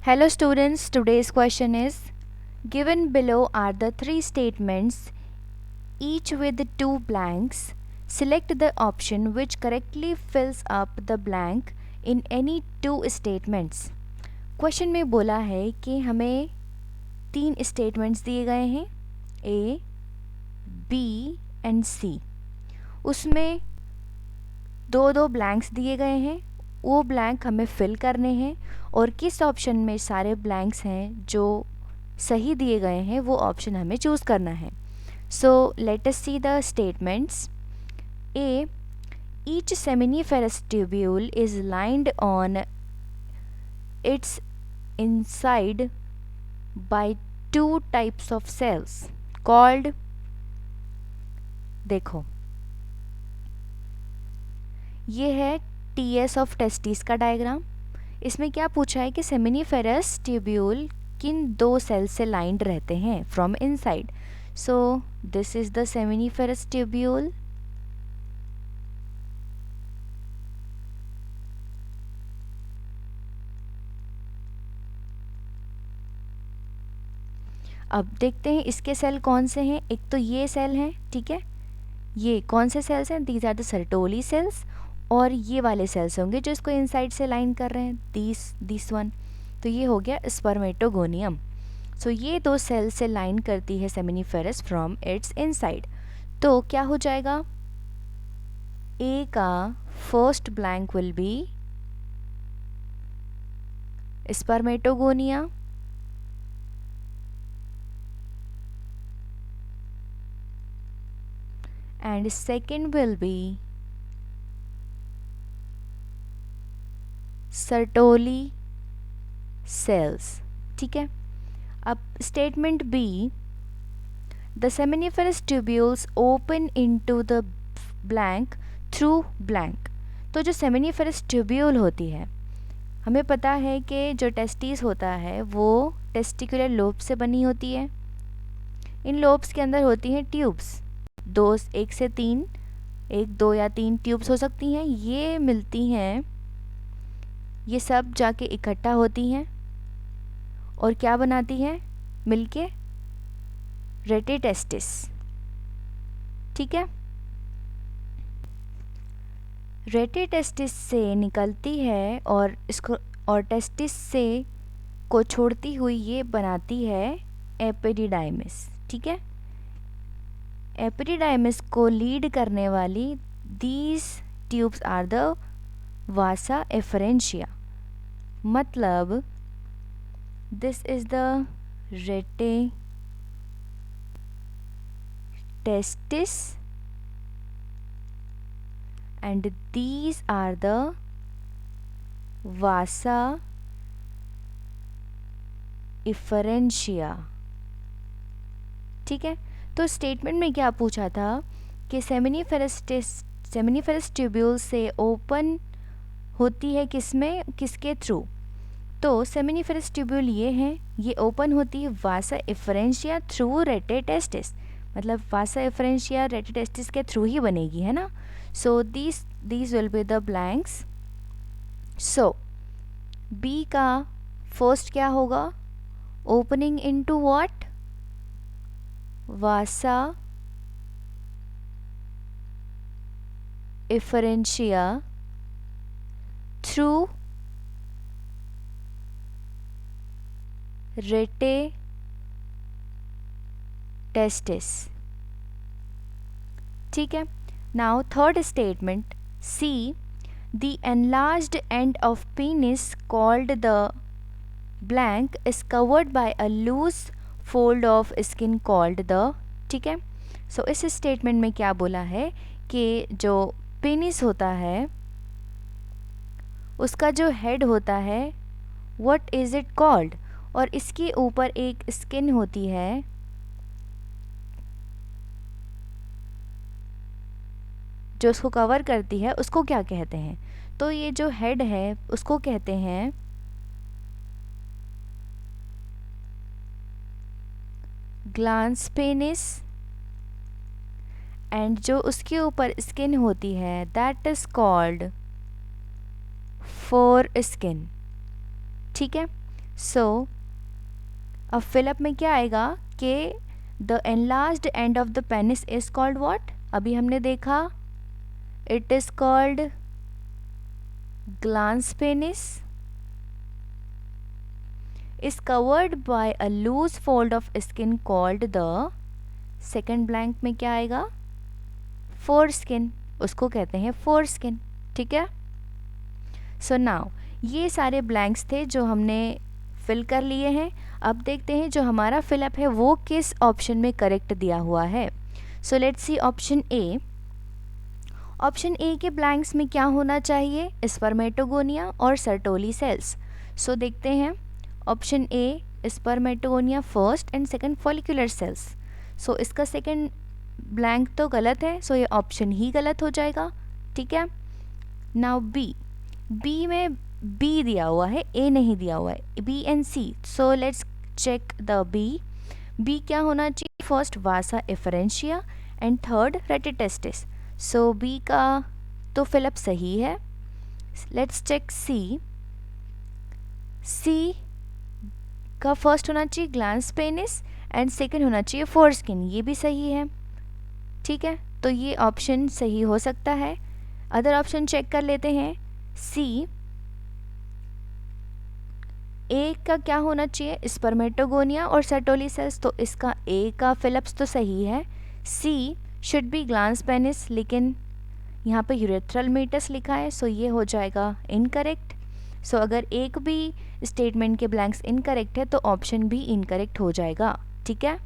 Hello students, today's question is given below are the three statements each with two blanks. Select the option which correctly fills up the blank in any two statements. Question में बोला है कि हमें तीन statements दिए गए हैं ए, B and सी। उसमें दो दो ब्लैंक्स दिए गए हैं, वो ब्लैंक हमें फिल करने हैं और किस ऑप्शन में सारे ब्लैंक्स हैं जो सही दिए गए हैं वो ऑप्शन हमें चूज़ करना है। So let us see the statements. A, each seminiferous tubule is lined on its inside by two types of cells called, देखो ये है टीएस ऑफ टेस्टिस का डायग्राम। इसमें क्या पूछा है कि सेमिनिफेरस ट्यूब्यूल किन दो सेल से लाइंड रहते हैं from inside. So this is the seminiferous tubule, अब देखते हैं इसके सेल कौन से हैं। एक तो ये सेल हैं, ठीक है, ये कौन से सेल्स हैं, these are the Sertoli cells. और ये वाले सेल्स होंगे जो इसको इनसाइड से लाइन कर रहे हैं, दिस वन। तो ये हो गया स्पर्मेटोगोनियम। सो ये दो सेल से लाइन करती है सेमिनिफेरस फ्रॉम इट्स इनसाइड। तो क्या हो जाएगा, ए का first blank will be spermatogonia, and second will be Sertoli cells. ठीक है, अब statement B, the seminiferous tubules open into the blank through blank. तो जो सेमिनिफेरस ट्यूब्यूल होती है, हमें पता है कि जो टेस्टिस होता है वो टेस्टिकुलर लोब से बनी होती है। इन लोब्स के अंदर होती हैं ट्यूब्स, एक से तीन, एक दो या तीन ट्यूब्स हो सकती हैं। ये मिलती हैं, ये सब जाके इकट्ठा होती हैं और क्या बनाती हैं मिलके, रेटिटेस्टिस। ठीक है, रेटिटेस्टिस से निकलती है और इसको और टेस्टिस से को छोड़ती हुई ये बनाती है एपिडिडाइमिस। ठीक है, एपिडिडाइमिस को लीड करने वाली these tubes are the vasa efferentia. मतलब this is the rete testis and these are the vasa efferentia। ठीक है, तो स्टेटमेंट में क्या पूछा था कि सेमिनिफेरस ट्यूब्यूल से ओपन होती है किसमें, किसके थ्रू। तो सेमिनिफेरस ट्यूब्यूल ये हैं, ये ओपन होती है वासा एफरेंशिया थ्रू रेटिटेस्टिस। मतलब वासा एफरेंशिया रेटिटेस्टिस के थ्रू ही बनेगी, है ना। So these will be the blanks. So B का फर्स्ट क्या होगा, opening into what, Vasa efferentia through rete testis. ठीक है, now third statement C, the enlarged end of penis called the blank is covered by a loose fold of skin called the। ठीक है, सो इस statement में क्या बोला है कि जो पेनिस होता है उसका जो हेड होता है व्हाट इज़ इट कॉल्ड, और इसके ऊपर एक स्किन होती है जो उसको कवर करती है, उसको क्या कहते हैं। तो ये जो हेड है उसको कहते हैं ग्लांस पेनिस, एंड जो उसके ऊपर स्किन होती है that is called four skin. ठीक है, सो अब फिलअप में क्या आएगा कि the enlarged end of the penis is called what? अभी हमने देखा it is called glans penis, is covered by a loose fold of skin called the second blank में क्या आएगा? फोर स्किन, उसको कहते हैं फोर स्किन। ठीक है, सो नाउ ये सारे ब्लैंक्स थे जो हमने फिल कर लिए हैं। अब देखते हैं जो हमारा फिलअप है वो किस ऑप्शन में करेक्ट दिया हुआ है। So let's see option A. Option A के ब्लैंक्स में क्या होना चाहिए? स्पर्मेटोगोनिया और सर्टोली सेल्स। सो देखते हैं option A spermatogonia first and second follicular cells. So इसका सेकंड ब्लैंक तो गलत है, सो ये ऑप्शन ही गलत हो जाएगा। ठीक है, नाउ बी में बी दिया हुआ है, ए नहीं दिया हुआ है, B and C. So let's check the B क्या होना चाहिए? First vasa efferentia and third rete testis. So B का तो फिलअप सही है। लेट्स चेक सी का फर्स्ट होना चाहिए ग्लांस पेनिस एंड सेकंड होना चाहिए फोरस्किन, ये भी सही है। ठीक है, तो ये ऑप्शन सही हो सकता है। अदर ऑप्शन चेक कर लेते हैं। सी ए का क्या होना चाहिए? स्पर्मेटोगोनिया और सर्टोली सेल्स, तो इसका ए का फिलअप्स तो सही है। सी शुड बी ग्लांस पेनिस, लेकिन यहाँ पे यूरेथ्रल मेटस लिखा है, सो ये हो जाएगा इनकरेक्ट। सो अगर एक भी स्टेटमेंट के ब्लैंक्स इनकरेक्ट है तो ऑप्शन भी इनकरेक्ट हो जाएगा। ठीक है,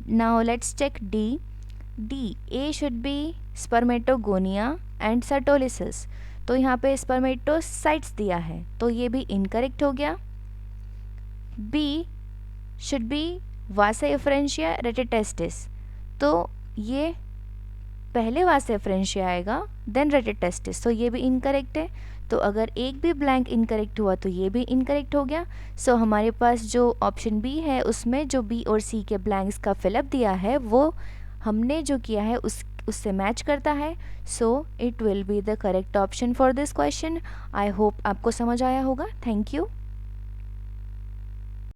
now let's check D A should be spermatogonia and Sertoli cells, तो यहाँ पे स्पर्मेटोसाइट्स दिया है तो ये भी इनकरेक्ट हो गया। B should be vasa efferentia rete testis, तो ये पहले वासा एफरेंशिया आएगा देन रेटिटेस्टिस, तो ये भी इनकरेक्ट है। तो अगर एक भी ब्लैंक इनकरेक्ट हुआ तो ये भी इनकरेक्ट हो गया। सो हमारे पास जो ऑप्शन बी है उसमें जो बी और सी के ब्लैंक्स का फिलअप दिया है वो हमने जो किया है उससे मैच करता है। So it will be the correct option for this question. I hope आपको समझ आया होगा। Thank you.